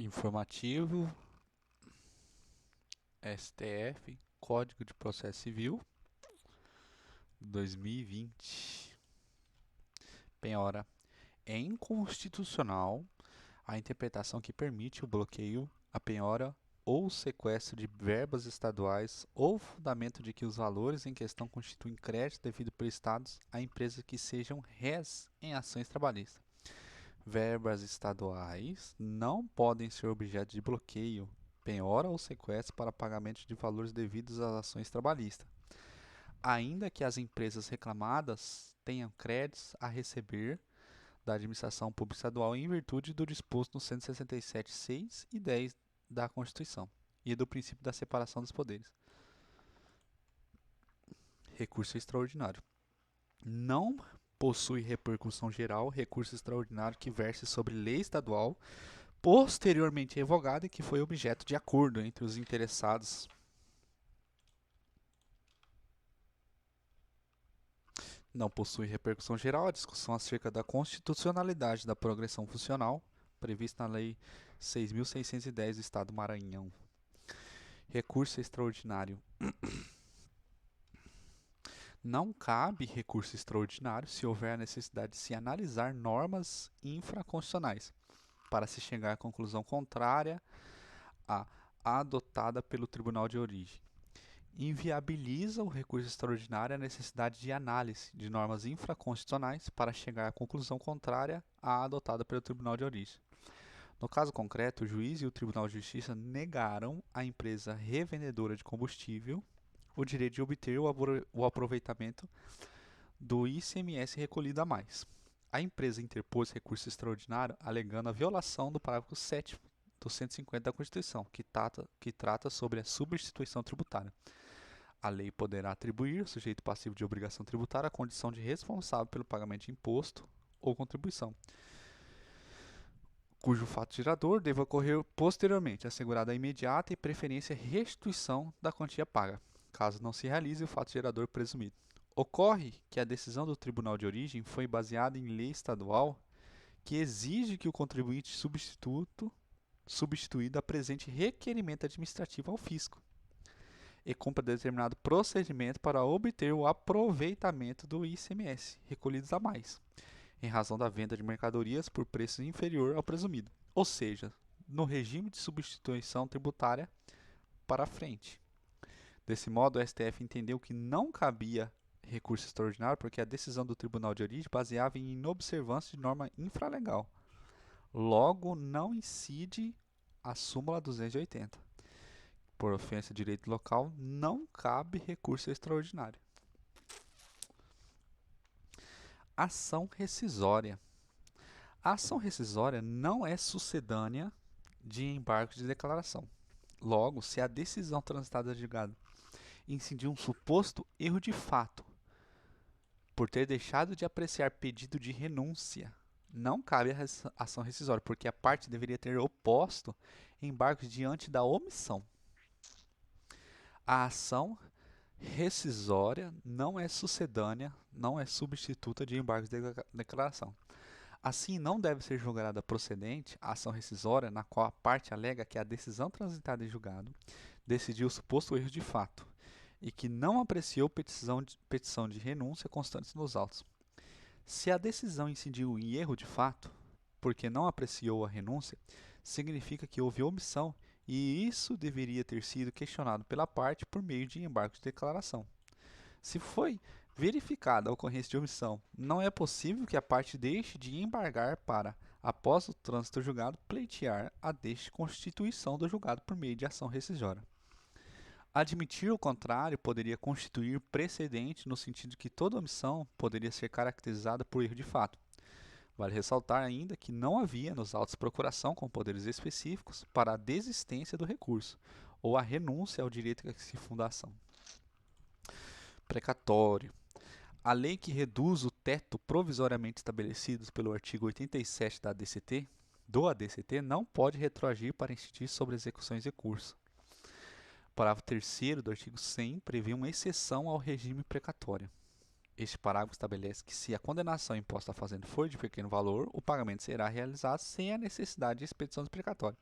Informativo, STF, Código de Processo Civil, 2020. Penhora. É inconstitucional a interpretação que permite o bloqueio, a penhora ou sequestro de verbas estaduais ou fundamento de que os valores em questão constituem crédito devido por estados a empresas que sejam réis em ações trabalhistas. Verbas estaduais não podem ser objeto de bloqueio, penhora ou sequestro para pagamento de valores devidos às ações trabalhistas, ainda que as empresas reclamadas tenham créditos a receber da administração pública estadual em virtude do disposto no 167, 6 e 10 da Constituição e do princípio da separação dos poderes. Recurso extraordinário. Não possui repercussão geral recurso extraordinário que verse sobre lei estadual posteriormente revogada e que foi objeto de acordo entre os interessados. Não possui repercussão geral a discussão acerca da constitucionalidade da progressão funcional prevista na Lei 6.610 do Estado do Maranhão. Recurso extraordinário. Não cabe recurso extraordinário se houver a necessidade de se analisar normas infraconstitucionais para se chegar à conclusão contrária à adotada pelo Tribunal de Origem. Inviabiliza o recurso extraordinário a necessidade de análise de normas infraconstitucionais para chegar à conclusão contrária à adotada pelo Tribunal de Origem. No caso concreto, o juiz e o Tribunal de Justiça negaram à empresa revendedora de combustível o direito de obter o aproveitamento do ICMS recolhido a mais. A empresa interpôs recurso extraordinário alegando a violação do parágrafo 7º do 150 da Constituição, que trata sobre a substituição tributária. A lei poderá atribuir ao sujeito passivo de obrigação tributária a condição de responsável pelo pagamento de imposto ou contribuição, cujo fato gerador deva ocorrer posteriormente, assegurada a imediata e preferência restituição da quantia paga, caso não se realize o fato gerador presumido. Ocorre que a decisão do Tribunal de Origem foi baseada em lei estadual que exige que o contribuinte substituído apresente requerimento administrativo ao fisco e cumpra determinado procedimento para obter o aproveitamento do ICMS recolhidos a mais, em razão da venda de mercadorias por preço inferior ao presumido, ou seja, no regime de substituição tributária para frente. Desse modo, o STF entendeu que não cabia recurso extraordinário porque a decisão do Tribunal de Origem baseava em inobservância de norma infralegal. Logo, não incide a súmula 280. Por ofensa de direito local, não cabe recurso extraordinário. Ação rescisória. A ação rescisória não é sucedânea de embargo de declaração. Logo, se a decisão transitada em julgado incidiu um suposto erro de fato, por ter deixado de apreciar pedido de renúncia, não cabe a ação rescisória, porque a parte deveria ter oposto embargos diante da omissão. A ação rescisória não é sucedânea, não é substituta de embargos de declaração. Assim, não deve ser julgada procedente a ação rescisória na qual a parte alega que a decisão transitada em julgado decidiu o suposto erro de fato e que não apreciou petição de renúncia constantes nos autos. Se a decisão incidiu em erro de fato, porque não apreciou a renúncia, significa que houve omissão e isso deveria ter sido questionado pela parte por meio de embargo de declaração. Se foi verificada a ocorrência de omissão, não é possível que a parte deixe de embargar para, após o trânsito do julgado, pleitear a desconstituição do julgado por meio de ação rescisória. Admitir o contrário poderia constituir precedente no sentido de que toda omissão poderia ser caracterizada por erro de fato. Vale ressaltar ainda que não havia nos autos procuração com poderes específicos para a desistência do recurso ou a renúncia ao direito que se funda a ação. Precatório. A lei que reduz o teto provisoriamente estabelecido pelo artigo 87 do ADCT não pode retroagir para incidir sobre execuções de recurso. O parágrafo 3º do artigo 100 prevê uma exceção ao regime precatório. Este parágrafo estabelece que se a condenação imposta à fazenda for de pequeno valor, o pagamento será realizado sem a necessidade de expedição de precatório.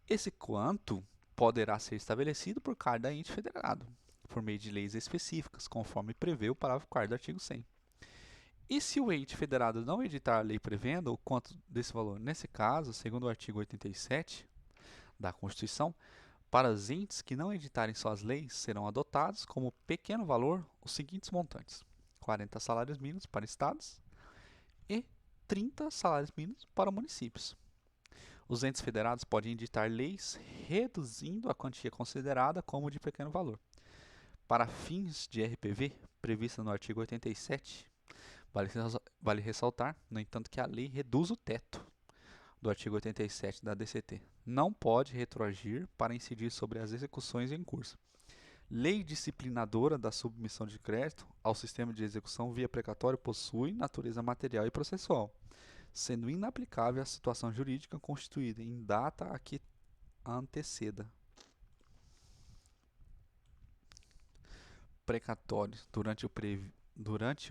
Esse quanto poderá ser estabelecido por cada ente federado, por meio de leis específicas, conforme prevê o parágrafo 4º do artigo 100. E se o ente federado não editar a lei prevendo o quanto desse valor, nesse caso, segundo o artigo 87 da Constituição, para os entes que não editarem suas leis, serão adotados como pequeno valor os seguintes montantes: 40 salários mínimos para estados e 30 salários mínimos para municípios. Os entes federados podem editar leis reduzindo a quantia considerada como de pequeno valor. Para fins de RPV, prevista no artigo 87, vale ressaltar, no entanto, que a lei reduz o teto do artigo 87 da DCT. Não pode retroagir para incidir sobre as execuções em curso. Lei disciplinadora da submissão de crédito ao sistema de execução via precatório possui natureza material e processual, sendo inaplicável à situação jurídica constituída em data a que anteceda. Precatórios durante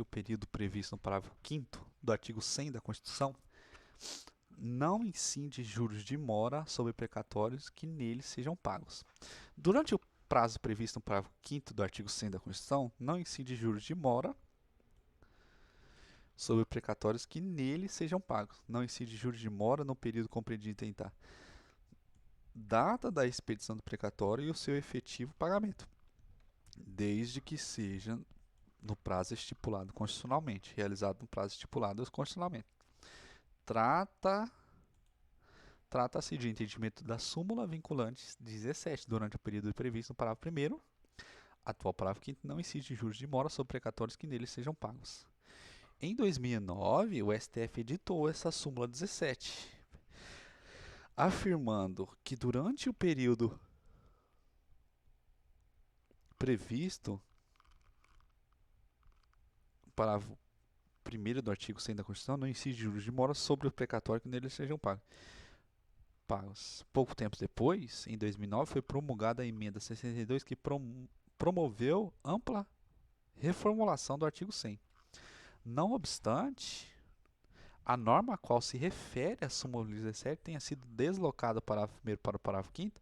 o período previsto no parágrafo 5º do artigo 100 da Constituição, não incide juros de mora sobre precatórios que neles sejam pagos. Durante o prazo previsto no parágrafo 5º do artigo 100 da Constituição, não incide juros de mora sobre precatórios que neles sejam pagos. Não incide juros de mora no período compreendido entre a data da expedição do precatório e o seu efetivo pagamento, desde que seja no prazo estipulado constitucionalmente, realizado no prazo estipulado constitucionalmente. Trata-se de entendimento da súmula vinculante 17 durante o período previsto no parágrafo 1º. Atual parágrafo 5º não incide juros de mora sobre precatórios que neles sejam pagos. Em 2009, o STF editou essa súmula 17, afirmando que durante o período previsto no parágrafo 1º do artigo 100 da Constituição, não incide juros de mora sobre o precatório que neles sejam pagos. Pouco tempo depois, em 2009, foi promulgada a emenda 62 que promoveu ampla reformulação do artigo 100. Não obstante, a norma a qual se refere a súmula 17 tenha sido deslocada do parágrafo 1º para o parágrafo 5º,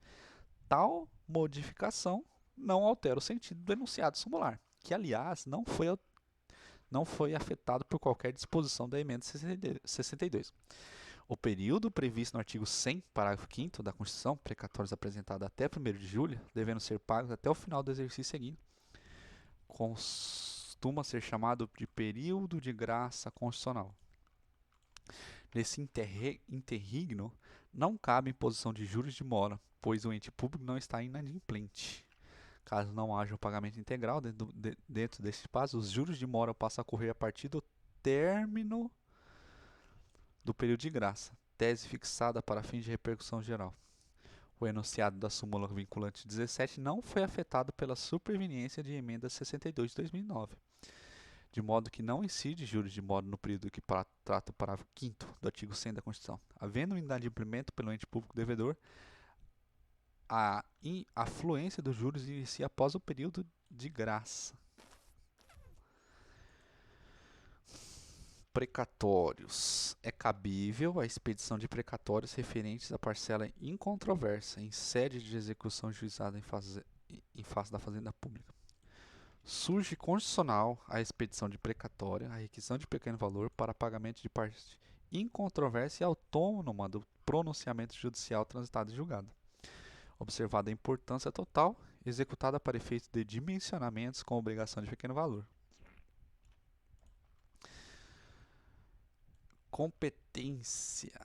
tal modificação não altera o sentido do enunciado sumular, que, aliás, não foi afetado por qualquer disposição da emenda 62. O período previsto no artigo 100, parágrafo 5º da Constituição, precatórios apresentados até 1º de julho, devendo ser pagos até o final do exercício seguinte, costuma ser chamado de período de graça constitucional. Nesse interregno, não cabe imposição de juros de mora, pois o ente público não está inadimplente. Caso não haja o pagamento integral dentro deste prazo, os juros de mora passam a correr a partir do término do período de graça, tese fixada para fins de repercussão geral. O enunciado da súmula vinculante 17 não foi afetado pela superveniência de emenda 62 de 2009, de modo que não incide juros de mora no período que trata o parágrafo 5º do artigo 100 da Constituição. Havendo inadimplemento pelo ente público devedor, a afluência dos juros inicia após o período de graça. Precatórios. É cabível a expedição de precatórios referentes à parcela incontroversa em sede de execução juizada em face da Fazenda Pública. Surge constitucional a expedição de precatória, a requisição de pequeno valor para pagamento de parte incontroversa e autônoma do pronunciamento judicial transitado e julgado. Observada a importância total, executada para efeito de dimensionamentos com obrigação de pequeno valor. Competência.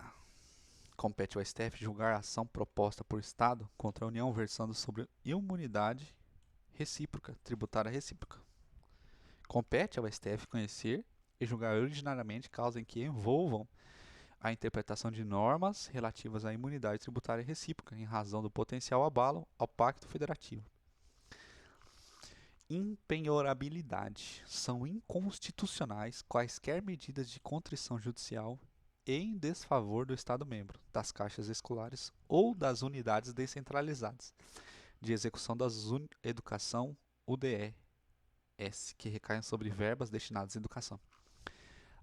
Compete ao STF julgar a ação proposta por Estado contra a União versando sobre imunidade recíproca, tributária recíproca. Compete ao STF conhecer e julgar originariamente causas em que envolvam a interpretação de normas relativas à imunidade tributária recíproca, em razão do potencial abalo ao Pacto Federativo. Impenhorabilidade. São inconstitucionais quaisquer medidas de contrição judicial em desfavor do Estado-membro, das caixas escolares ou das unidades descentralizadas de execução da educação UDES, que recaem sobre verbas destinadas à educação.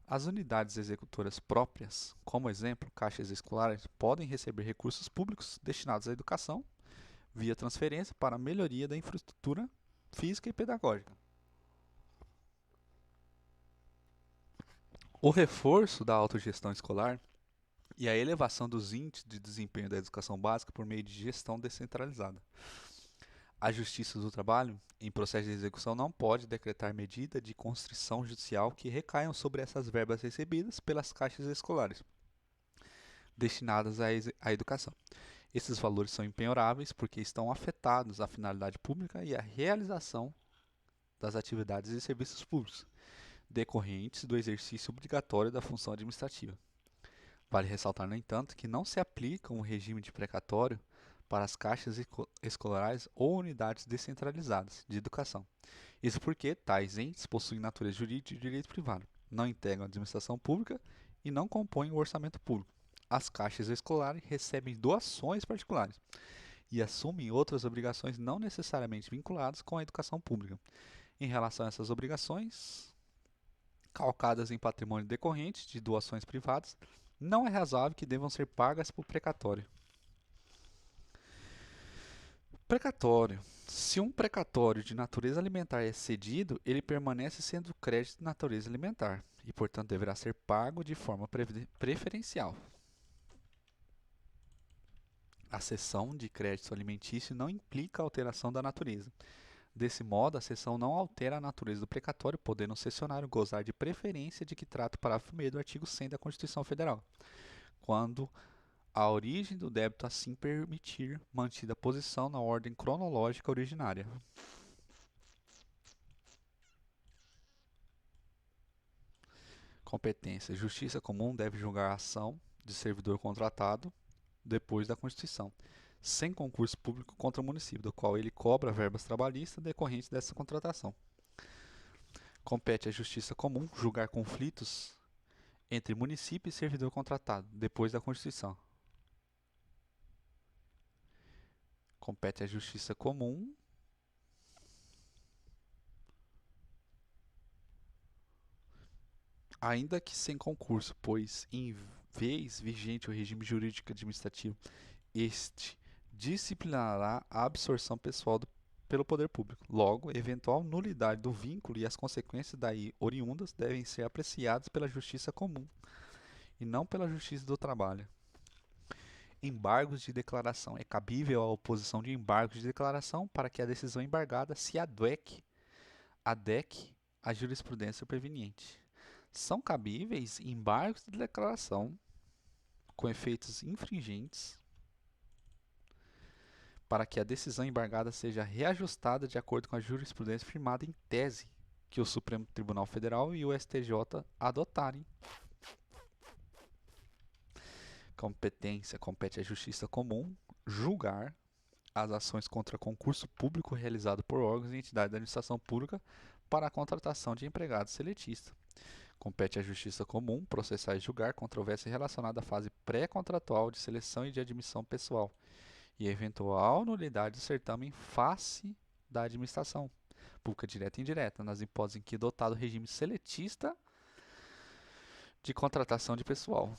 As unidades executoras próprias, como exemplo, caixas escolares, podem receber recursos públicos destinados à educação via transferência para a melhoria da infraestrutura física e pedagógica. O reforço da autogestão escolar e a elevação dos índices de desempenho da educação básica por meio de gestão descentralizada. A Justiça do Trabalho, em processo de execução, não pode decretar medida de constrição judicial que recaiam sobre essas verbas recebidas pelas caixas escolares destinadas à educação. Esses valores são impenhoráveis porque estão afetados à finalidade pública e à realização das atividades e serviços públicos decorrentes do exercício obrigatório da função administrativa. Vale ressaltar, no entanto, que não se aplica um regime de precatório para as caixas escolares ou unidades descentralizadas de educação. Isso porque tais entes possuem natureza jurídica de direito privado, não integram a administração pública e não compõem o orçamento público. As caixas escolares recebem doações particulares e assumem outras obrigações não necessariamente vinculadas com a educação pública. Em relação a essas obrigações, calcadas em patrimônio decorrente de doações privadas, não é razoável que devam ser pagas por precatório. Precatório. Se um precatório de natureza alimentar é cedido, ele permanece sendo crédito de natureza alimentar e, portanto, deverá ser pago de forma preferencial. A cessão de crédito alimentício não implica alteração da natureza. Desse modo, a cessão não altera a natureza do precatório, podendo o cessionário gozar de preferência de que trata o parágrafo 1º do artigo 100 da Constituição Federal, quando a origem do débito assim permitir mantida a posição na ordem cronológica originária. Competência. Justiça comum deve julgar a ação de servidor contratado depois da Constituição, sem concurso público contra o município, do qual ele cobra verbas trabalhistas decorrentes dessa contratação. Compete à Justiça comum julgar conflitos entre município e servidor contratado, depois da Constituição. Compete à Justiça comum ainda que sem concurso, pois, em vez vigente o regime jurídico administrativo, este disciplinará a absorção pessoal pelo poder público. Logo, eventual nulidade do vínculo e as consequências daí oriundas devem ser apreciadas pela justiça comum e não pela justiça do trabalho. Embargos de declaração. É cabível a oposição de embargos de declaração para que a decisão embargada se adeque à jurisprudência preveniente. São cabíveis embargos de declaração com efeitos infringentes para que a decisão embargada seja reajustada de acordo com a jurisprudência firmada em tese que o Supremo Tribunal Federal e o STJ adotarem. Competência. Compete à Justiça comum julgar as ações contra concurso público realizado por órgãos e entidades da administração pública para a contratação de empregados seletistas. Compete à Justiça comum processar e julgar controvérsia relacionada à fase pré-contratual de seleção e de admissão pessoal e eventual nulidade do certame em face da administração pública direta e indireta, nas hipóteses em que dotado o regime seletista de contratação de pessoal.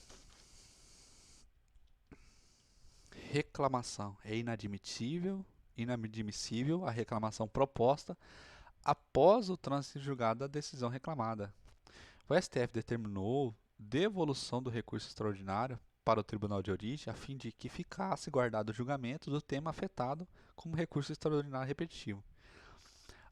Reclamação. É inadmissível a reclamação proposta após o trânsito em julgado da decisão reclamada. O STF determinou devolução do recurso extraordinário para o Tribunal de Origem a fim de que ficasse guardado o julgamento do tema afetado como recurso extraordinário repetitivo.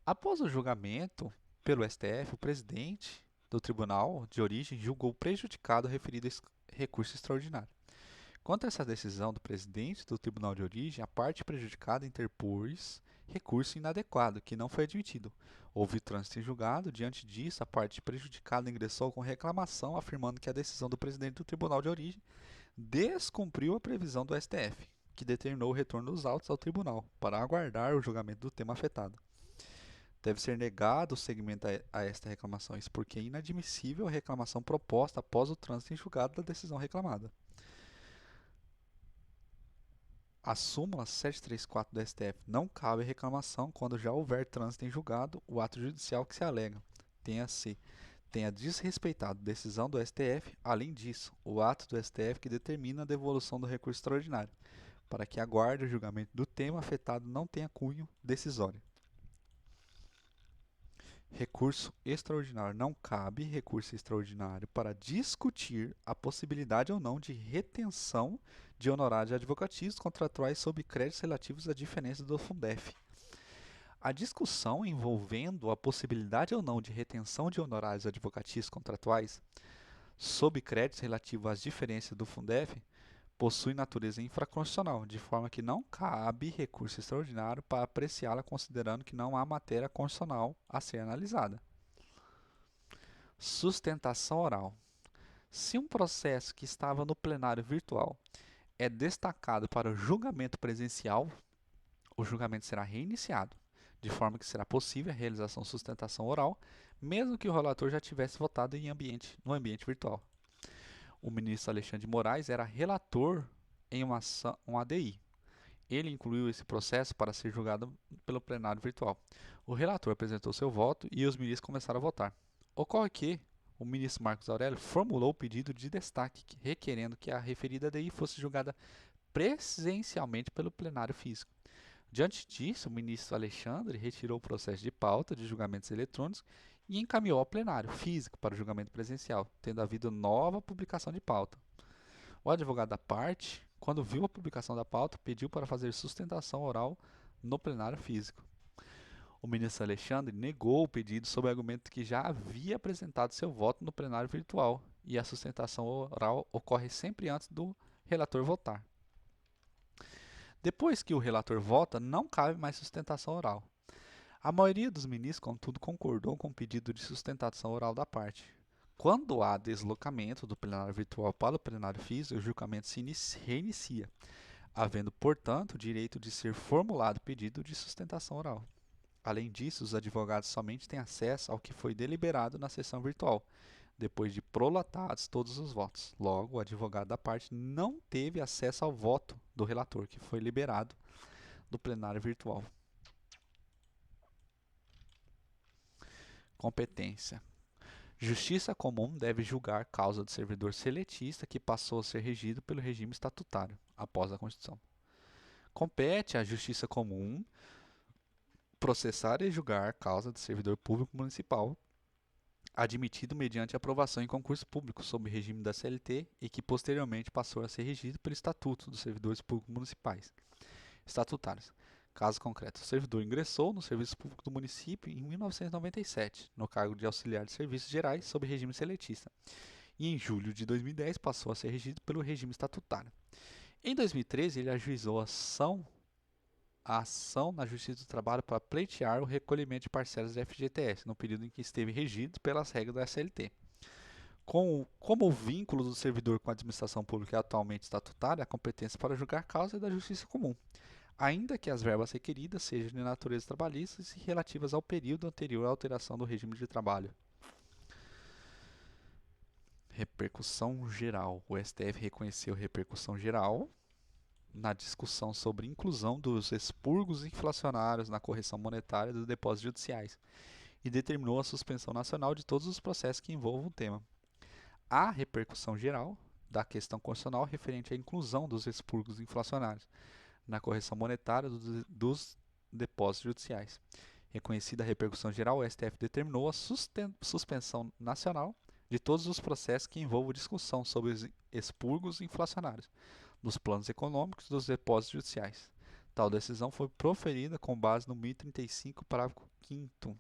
Após o julgamento pelo STF, o presidente do Tribunal de Origem julgou prejudicado o referido recurso extraordinário. Quanto a essa decisão do presidente do Tribunal de Origem, a parte prejudicada interpôs recurso inadequado, que não foi admitido. Houve trânsito em julgado. Diante disso, a parte prejudicada ingressou com reclamação, afirmando que a decisão do presidente do Tribunal de Origem descumpriu a previsão do STF, que determinou o retorno dos autos ao tribunal, para aguardar o julgamento do tema afetado. Deve ser negado o seguimento a esta reclamação, isso porque é inadmissível a reclamação proposta após o trânsito em julgado da decisão reclamada. A súmula 734 do STF não cabe reclamação quando já houver trânsito em julgado o ato judicial que se alega, tenha-se tenha desrespeitado decisão do STF. Além disso, o ato do STF que determina a devolução do recurso extraordinário, para que aguarde o julgamento do tema afetado não tenha cunho decisório. Recurso extraordinário. Não cabe recurso extraordinário para discutir a possibilidade ou não de retenção de honorários advocatícios contratuais sob créditos relativos à diferença do Fundef. A discussão envolvendo a possibilidade ou não de retenção de honorários advocatícios contratuais sob créditos relativos às diferenças do Fundef possui natureza infraconstitucional, de forma que não cabe recurso extraordinário para apreciá-la, considerando que não há matéria constitucional a ser analisada. Sustentação oral. Se um processo que estava no plenário virtual é destacado para o julgamento presencial, o julgamento será reiniciado, de forma que será possível a realização de sustentação oral, mesmo que o relator já tivesse votado no ambiente virtual. O ministro Alexandre de Moraes era relator em um ADI. Ele incluiu esse processo para ser julgado pelo plenário virtual. O relator apresentou seu voto e os ministros começaram a votar. Ocorre que o ministro Marcos Aurélio formulou o pedido de destaque, requerendo que a referida ADI fosse julgada presencialmente pelo plenário físico. Diante disso, o ministro Alexandre retirou o processo de pauta de julgamentos eletrônicos e encaminhou ao plenário físico para o julgamento presencial, tendo havido nova publicação de pauta. O advogado da parte, quando viu a publicação da pauta, pediu para fazer sustentação oral no plenário físico. O ministro Alexandre negou o pedido sob o argumento que já havia apresentado seu voto no plenário virtual e a sustentação oral ocorre sempre antes do relator votar. Depois que o relator vota, não cabe mais sustentação oral. A maioria dos ministros, contudo, concordou com o pedido de sustentação oral da parte. Quando há deslocamento do plenário virtual para o plenário físico, o julgamento se reinicia, havendo, portanto, o direito de ser formulado pedido de sustentação oral. Além disso, os advogados somente têm acesso ao que foi deliberado na sessão virtual, depois de prolatados todos os votos. Logo, o advogado da parte não teve acesso ao voto do relator, que foi liberado do plenário virtual. Competência. Justiça comum deve julgar causa do servidor seletista que passou a ser regido pelo regime estatutário após a Constituição. Compete à Justiça comum processar e julgar causa do servidor público municipal admitido mediante aprovação em concurso público sob regime da CLT e que posteriormente passou a ser regido pelo Estatuto dos Servidores Públicos Municipais estatutários. Caso concreto, o servidor ingressou no Serviço Público do município em 1997, no cargo de auxiliar de serviços gerais sob regime seletista, e em julho de 2010 passou a ser regido pelo regime estatutário. Em 2013, ele ajuizou a ação na Justiça do Trabalho para pleitear o recolhimento de parcelas da FGTS, no período em que esteve regido pelas regras da SLT. Como o vínculo do servidor com a administração pública é atualmente estatutária, a competência para julgar causa é da Justiça comum, ainda que as verbas requeridas sejam de natureza trabalhista e relativas ao período anterior à alteração do regime de trabalho. Repercussão geral. O STF reconheceu repercussão geral na discussão sobre inclusão dos expurgos inflacionários na correção monetária dos depósitos judiciais e determinou a suspensão nacional de todos os processos que envolvam o tema. A repercussão geral da questão constitucional referente à inclusão dos expurgos inflacionários na correção monetária dos depósitos judiciais. Reconhecida a repercussão geral, o STF determinou a suspensão nacional de todos os processos que envolvam discussão sobre os expurgos inflacionários dos planos econômicos dos depósitos judiciais. Tal decisão foi proferida com base no 1035, parágrafo 5º